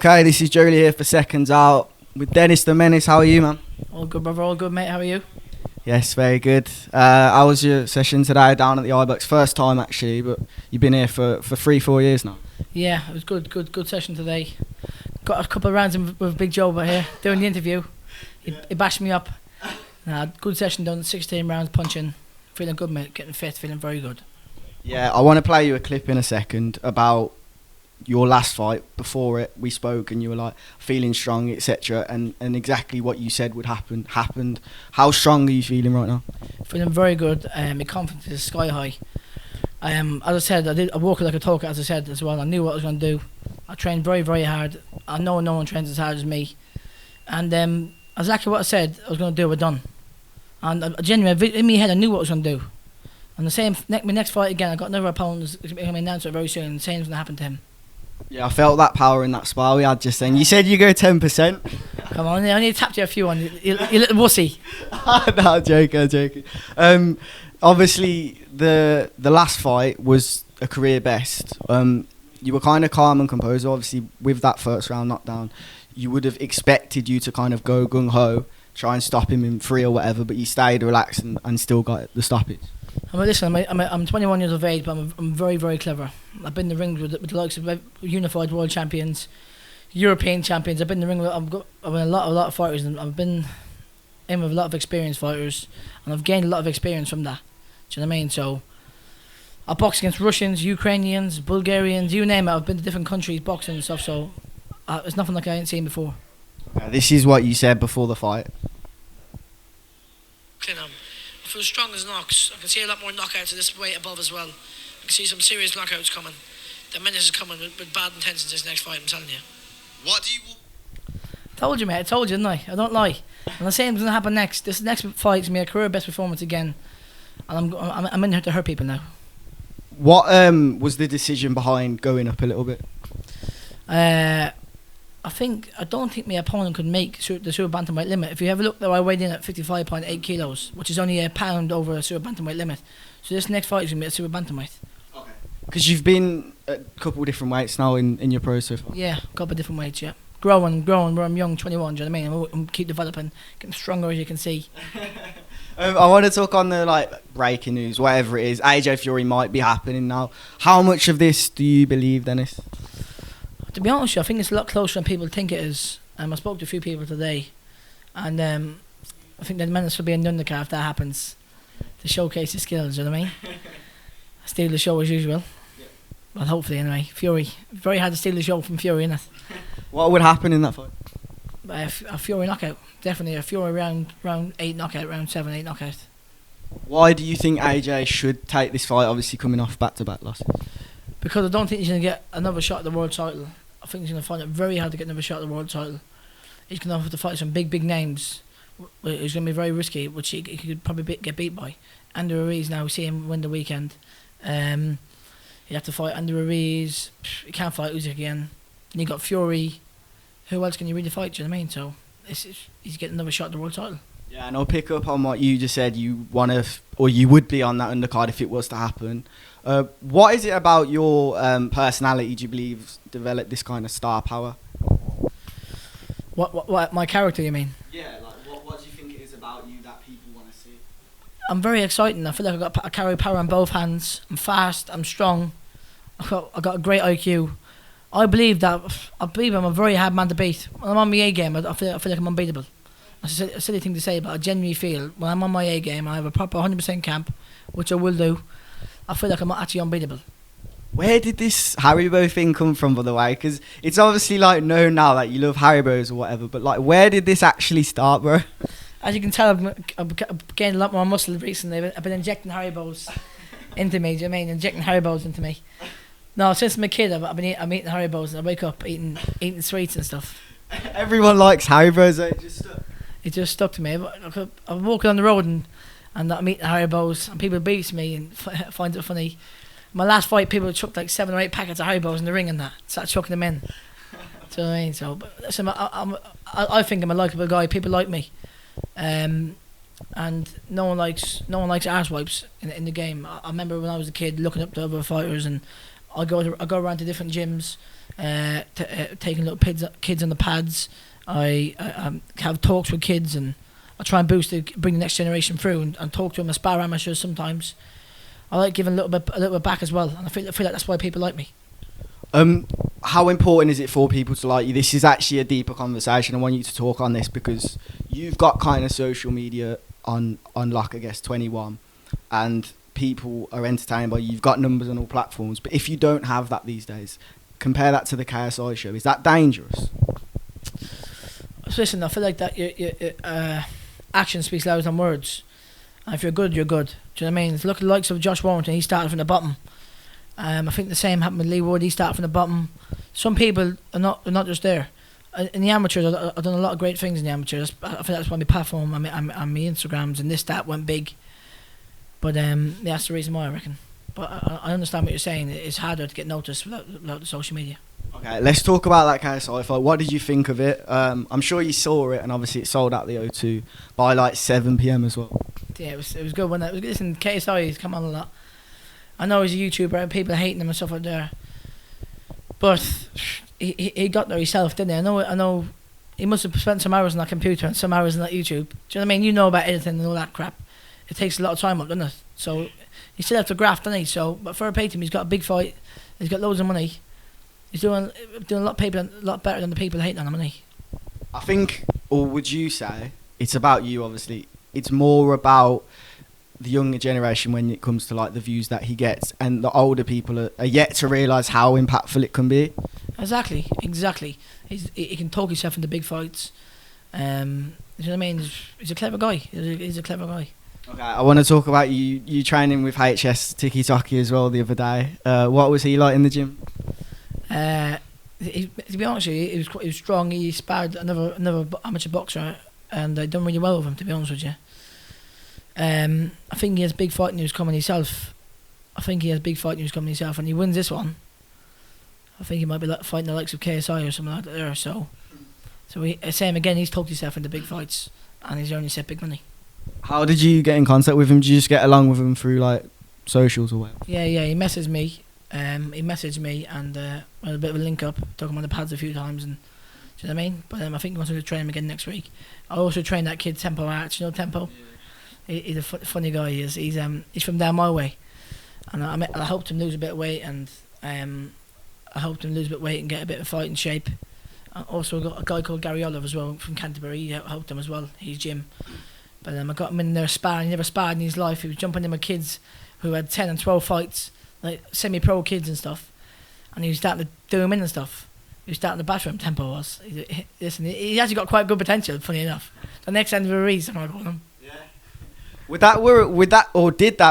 Okay, this is Joe Leigh here for Seconds Out with Dennis the Mennace. How are you, man? All good, brother. All good, mate. How are you? Yes, very good. How was your session today down at the iBox? First time, actually, but you've been here for 3-4 years now. Yeah, it was good session today. Got a couple of rounds in with Big Joe over here doing the interview. He bashed me up. Good session done, 16 rounds punching. Feeling good, mate. Getting fit, feeling very good. Yeah, I want to play you a clip in a second about your last fight. Before it, we spoke and you were like feeling strong, etc. And exactly what you said would happen happened. How strong are you feeling right now? Feeling very good. My confidence is sky high. As I said, I walk like a talker, as I said as well. I knew what I was going to do. I trained very, very hard. I know no one trains as hard as me. And exactly what I said I was going to do, I done. And genuinely, in my head, I knew what I was going to do. And the same, my next fight again, I got another opponent who's going to be announced very soon, and the same's going to happen to him. Yeah, I felt that power in that spar we had just then. You said you go 10%. Come on, I need to tap you a few on you little wussy. No, I'm joking. Obviously, the last fight was a career best. You were kind of calm and composed. Obviously, with that first round knockdown, you would have expected you to kind of go gung-ho, try and stop him in 3 or whatever, but you stayed relaxed and still got the stoppage. I'm 21 years of age, but I'm very, very clever. I've been in the ring with the likes of unified world champions, European champions. I've been in the ring with I've been a lot of fighters, and I've been in with a lot of experienced fighters, and I've gained a lot of experience from that. Do you know what I mean? So I box against Russians, Ukrainians, Bulgarians, you name it. I've been to different countries boxing and stuff, so it's nothing like I ain't seen before. This is what you said before the fight. I feel strong as knocks. I can see a lot more knockouts at this weight above as well. I can see some serious knockouts coming. The Mennace is coming with bad intentions this next fight, I'm telling you. What do you... Told you, mate. I told you, didn't I? I don't lie. And the same's going to happen next. This next fight's going to be a career best performance again. And I'm in here to hurt people now. What was the decision behind going up a little bit? I don't think my opponent could make the super bantamweight limit. If you have a look, though, I weighed in at 55.8 kilos, which is only a pound over a super bantamweight limit. So this next fight is going to be a super bantamweight. Okay. Because you've been a couple of different weights now in your pro so far. Yeah, a couple of different weights, yeah. Growing where I'm young, 21, do you know what I mean? I'm keep developing, getting stronger as you can see. I want to talk on the breaking news, whatever it is. AJ Fury might be happening now. How much of this do you believe, Dennis? To be honest with you, I think it's a lot closer than people think it is. I spoke to a few people today, and I think the Mennace will be in the UNDERCARD if that happens, to showcase his skills, you know what I mean? Steal the show as usual. Yeah. Well, hopefully anyway. Fury, very hard to steal the show from Fury, isn't it? What would happen in that fight? A Fury knockout, definitely. A Fury round 8 knockout, round 7, 8 knockout. Why do you think AJ should take this fight, obviously coming off back-to-back losses? Because I don't think he's going to get another shot at the world title. I think he's going to find it very hard to get another shot at the world title. He's going to have to fight some big names. It's going to be very risky, which he could probably get beat by. Andy Ruiz, now we see him win the weekend. He'd have to fight Andy Ruiz. He can't fight Usyk again. And you got Fury. Who else can you really fight? Do you know what I mean? So he's getting another shot at the world title. Yeah, and I'll pick up on what you just said. You want to, or you would be on that undercard if it was to happen. What is it about your personality, do you believe, developed this kind of star power? What my character, you mean? Yeah, what do you think it is about you that people want to see? I'm very exciting. I feel like I carry power on both hands. I'm fast, I'm strong. I got a great IQ. I believe I'm a very hard man to beat. When I'm on my A game, I feel like I'm unbeatable. That's a silly thing to say, but I genuinely feel when I'm on my A game, I have a proper 100% camp, which I will do. I feel like I'm actually unbeatable. Where did this Haribo thing come from, by the way? Because it's obviously known now that you love Haribos or whatever, but where did this actually start, bro? As you can tell, I've gained a lot more muscle recently. I've been injecting Haribos into me. Do you know what I mean? Injecting Haribos into me. No, since I'm a kid, I'm eating Haribos, and I wake up eating sweets and stuff. Everyone likes Haribos, though. It just stuck to me. I'm walking on the road and I'm eating Haribos, and people beat me and find it funny. My last fight, people chucked 7 or 8 packets of Haribos in the ring and that. Started chucking them in. Do you know what I mean? So, but listen, I think I'm a likeable guy. People like me. And no one likes arse wipes in the game. I remember when I was a kid looking up to other fighters, and I go around to different gyms, taking little kids on the pads. I have talks with kids, and I try and bring the next generation through, and talk to them as spar amateurs sometimes. I like giving a little bit back as well, and I feel like that's why people like me. How important is it for people to like you? This is actually a deeper conversation. I want you to talk on this because you've got kind of social media on lock, I guess, 21, and people are entertained by you. You've got numbers on all platforms, but if you don't have that these days, compare that to the KSI show. Is that dangerous? So listen, I feel like that your action speaks louder than words. And if you're good, you're good. Do you know what I mean? Look at the likes of Josh Warrington. He started from the bottom. I think the same happened with Lee Wood. He started from the bottom. Some people are not just there. In the amateurs, I've done a lot of great things in the amateurs. I think that's why my platform and my Instagrams and that went big. But that's the reason why, I reckon. But I understand what you're saying. It's harder to get noticed without the social media. Okay, let's talk about that KSI fight. What did you think of it? I'm sure you saw it, and obviously it sold out the O2 by like 7 p.m. as well. Yeah, it was good. Listen, KSI, he's come on a lot. I know he's a YouTuber and people are hating him and stuff like that. But he got there himself, didn't he? I know he must have spent some hours on that computer and some hours on that YouTube. Do you know what I mean? You know about editing and all that crap. It takes a lot of time up, doesn't it? So he still has to graft, doesn't he? So, but for a pay team, he's got a big fight. He's got loads of money. He's doing a lot better than the people hating on him, isn't he? I think, or would you say, it's about you, obviously. It's more about the younger generation when it comes to like the views that he gets, and the older people are yet to realise how impactful it can be. Exactly. He can talk himself into big fights. You know what I mean? He's a clever guy. He's a clever guy. Okay, I want to talk about you training with HS Tiki Taki as well the other day. What was he like in the gym? To be honest with you, he was strong. He sparred another amateur boxer, and I done really well with him, to be honest with you. I think he has big fight news coming himself. and he wins this one, I think he might be fighting the likes of KSI or something like that there. So same again, he's talked himself into big fights, and he's only set big money. How did you get in contact with him? Did you just get along with him through like socials or whatever? Yeah, he messaged me. And we had a bit of a link up, took him on the pads a few times, and do you know what I mean? But I think he wants to train him again next week. I also trained that kid Tempo Arch, you know Tempo? Yeah. He's a funny guy. He is. He's from down my way, and I helped him lose a bit of weight, and get a bit of fighting shape. I also got a guy called Gary Olive as well from Canterbury. He helped him as well. He's gym. But I got him in there sparring. He never sparred in his life. He was jumping in with kids who had 10 and 12 fights, like semi-pro kids and stuff, and he was starting to do them in and stuff. He was starting to batter him. Tempo was. Listen, he actually got quite good potential. Funny enough, the next end of a reason I call him. Yeah. Did that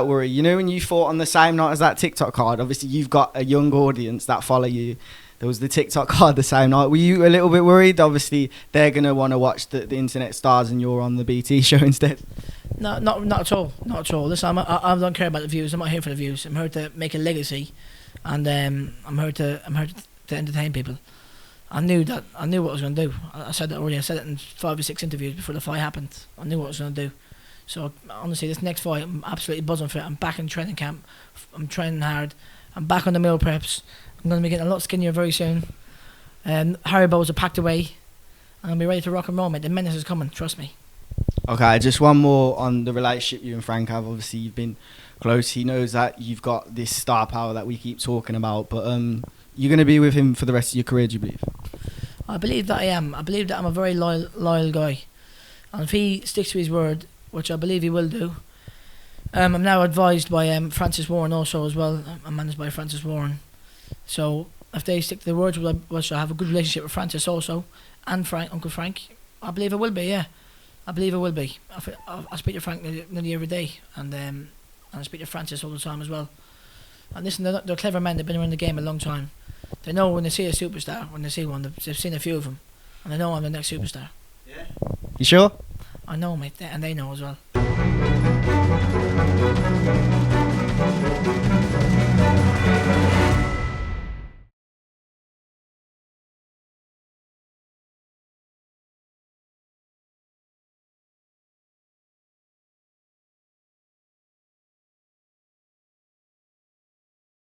worry? You know, when you fought on the same night as that TikTok card, obviously you've got a young audience that follow you. There was the TikTok card the same night. Were you a little bit worried? Obviously, they're gonna want to watch the internet stars, and you're on the BT show instead. No, not at all. Not at all. Listen, I don't care about the views. I'm not here for the views. I'm here to make a legacy, and I'm here to entertain people. I knew what I was going to do. I said that already. I said it in 5 or 6 interviews before the fight happened. I knew what I was going to do. So honestly, this next fight, I'm absolutely buzzing for it. I'm back in training camp. I'm training hard. I'm back on the meal preps. I'm going to be getting a lot skinnier very soon. Haribos are packed away. And I'll be ready to rock and roll, mate. The Mennace is coming. Trust me. Okay, just one more on the relationship you and Frank have. Obviously, you've been close. He knows that you've got this star power that we keep talking about. But you're going to be with him for the rest of your career, do you believe? I believe that I am. I believe that I'm a very loyal guy. And if he sticks to his word, which I believe he will do, I'm now advised by Francis Warren also as well. I'm managed by Francis Warren. So if they stick to their words, which I have a good relationship with Francis also, and Uncle Frank, I believe I will be, yeah. I believe I will be. I speak to Frank nearly every day, and I speak to Francis all the time as well. And listen, they're clever men. They've been around the game a long time. They know when they see a superstar, when they see one, they've seen a few of them, and they know I'm the next superstar. Yeah. You sure? I know, mate, and they know as well.